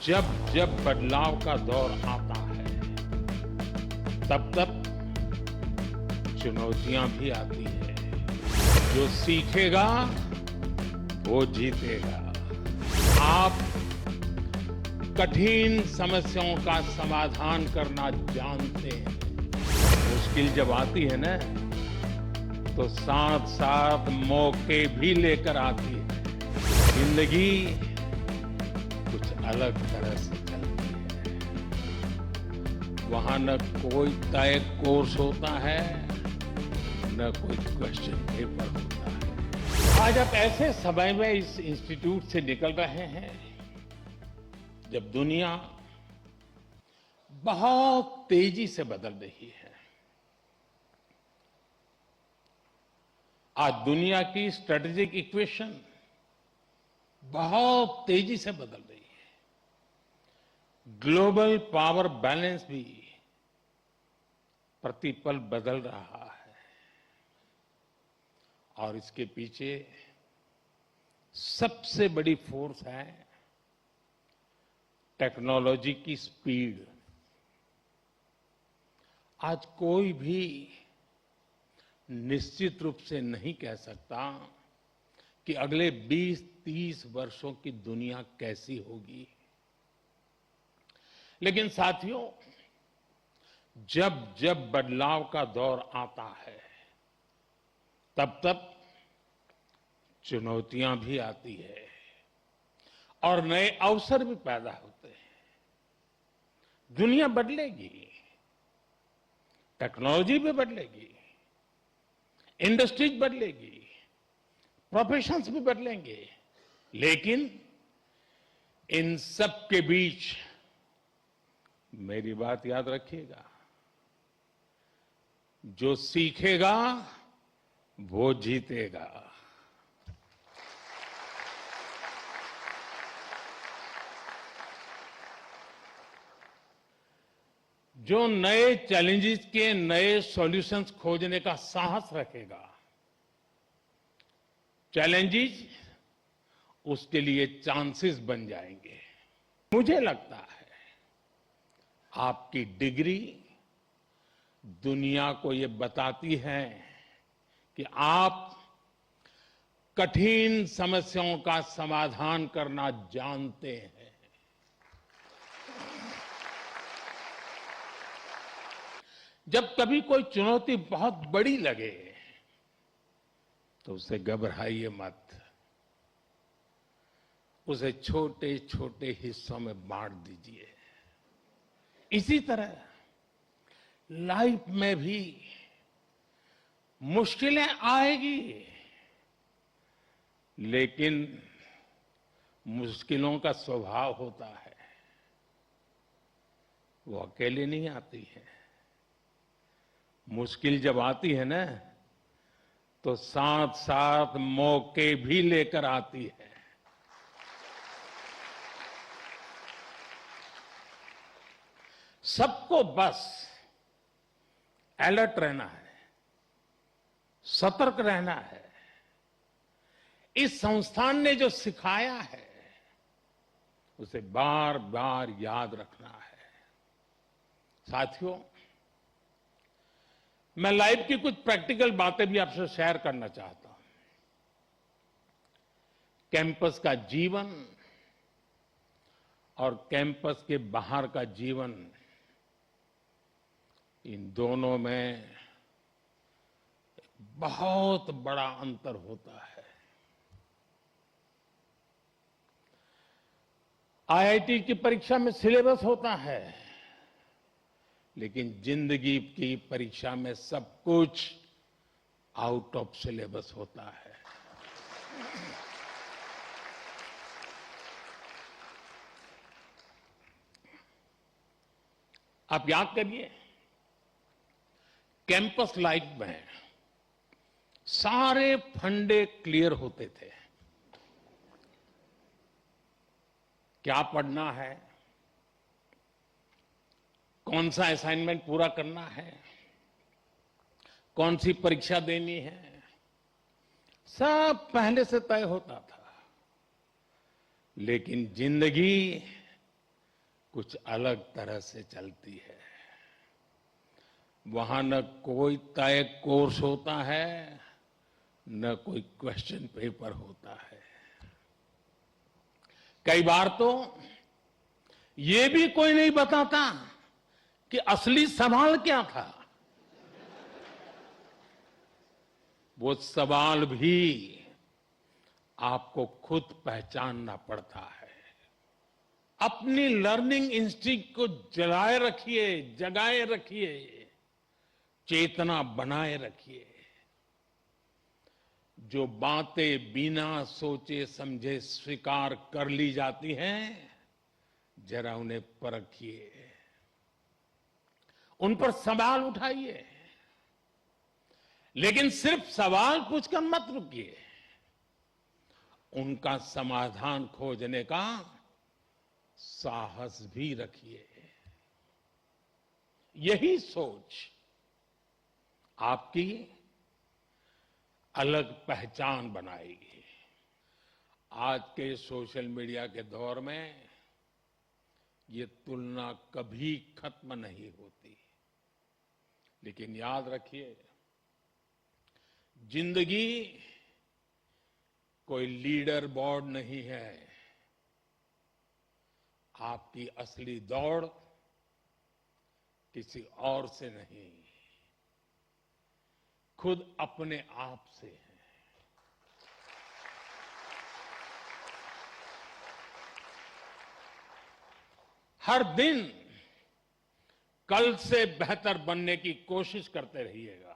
जब जब बदलाव का दौर आता है तब तब चुनौतियां भी आती हैं। जो सीखेगा वो जीतेगा। आप कठिन समस्याओं का समाधान करना जानते हैं। मुश्किल जब आती है ना तो साथ साथ मौके भी लेकर आती है। जिंदगी कुछ अलग तरह से चलती है। वहां न कोई तय कोर्स होता है, न कोई क्वेश्चन पेपर होता है। आज आप ऐसे समय में इस इंस्टीट्यूट से निकल रहे हैं जब दुनिया बहुत तेजी से बदल रही है। आज दुनिया की स्ट्रेटेजिक इक्वेशन बहुत तेजी से बदल रही है। ग्लोबल पावर बैलेंस भी प्रतिपल बदल रहा है और इसके पीछे सबसे बड़ी फोर्स है टेक्नोलॉजी की स्पीड। आज कोई भी निश्चित रूप से नहीं कह सकता कि अगले 20-30 वर्षों की दुनिया कैसी होगी। लेकिन साथियों, जब जब बदलाव का दौर आता है तब तब चुनौतियां भी आती है और नए अवसर भी पैदा होते हैं। दुनिया बदलेगी, टेक्नोलॉजी भी बदलेगी, इंडस्ट्रीज बदलेगी, प्रोफेशंस भी बदलेंगे, लेकिन इन सब के बीच मेरी बात याद रखिएगा, जो सीखेगा वो जीतेगा। जो नए चैलेंजेस के नए सॉल्यूशंस खोजने का साहस रखेगा, चैलेंजेस उसके लिए चांसेस बन जाएंगे। मुझे लगता है आपकी डिग्री दुनिया को ये बताती है कि आप कठिन समस्याओं का समाधान करना जानते हैं। जब कभी कोई चुनौती बहुत बड़ी लगे तो उसे घबराइए मत, उसे छोटे छोटे हिस्सों में बांट दीजिए। इसी तरह लाइफ में भी मुश्किलें आएगी, लेकिन मुश्किलों का स्वभाव होता है, वो अकेले नहीं आती है। मुश्किल जब आती है ना तो साथ साथ मौके भी लेकर आती है। सबको बस अलर्ट रहना है, सतर्क रहना है। इस संस्थान ने जो सिखाया है उसे बार बार याद रखना है। साथियों, मैं लाइफ की कुछ प्रैक्टिकल बातें भी आपसे शेयर करना चाहता हूं। कैंपस का जीवन और कैंपस के बाहर का जीवन, इन दोनों में बहुत बड़ा अंतर होता है। आईआईटी की परीक्षा में सिलेबस होता है, लेकिन जिंदगी की परीक्षा में सब कुछ आउट ऑफ सिलेबस होता है। आप याद करिए, कैंपस लाइफ में सारे फंडे क्लियर होते थे। क्या पढ़ना है, कौन सा असाइनमेंट पूरा करना है, कौन सी परीक्षा देनी है, सब पहले से तय होता था। लेकिन जिंदगी कुछ अलग तरह से चलती है। वहां न कोई तय कोर्स होता है, न कोई क्वेश्चन पेपर होता है। कई बार तो ये भी कोई नहीं बताता कि असली सवाल क्या था। वो सवाल भी आपको खुद पहचानना पड़ता है। अपनी लर्निंग इंस्टिंक्ट को जगाए रखिए, जगाए रखिए, चेतना बनाए रखिए। जो बातें बिना सोचे समझे स्वीकार कर ली जाती हैं, जरा उन्हें परखिए, उन पर सवाल उठाइए। लेकिन सिर्फ सवाल पूछकर मत रुकिए, उनका समाधान खोजने का साहस भी रखिए। यही सोच आपकी अलग पहचान बनाएगी। आज के सोशल मीडिया के दौर में ये तुलना कभी खत्म नहीं होती। लेकिन याद रखिए, जिंदगी कोई लीडर बोर्ड नहीं है। आपकी असली दौड़ किसी और से नहीं, खुद अपने आप से है। हर दिन कल से बेहतर बनने की कोशिश करते रहिएगा।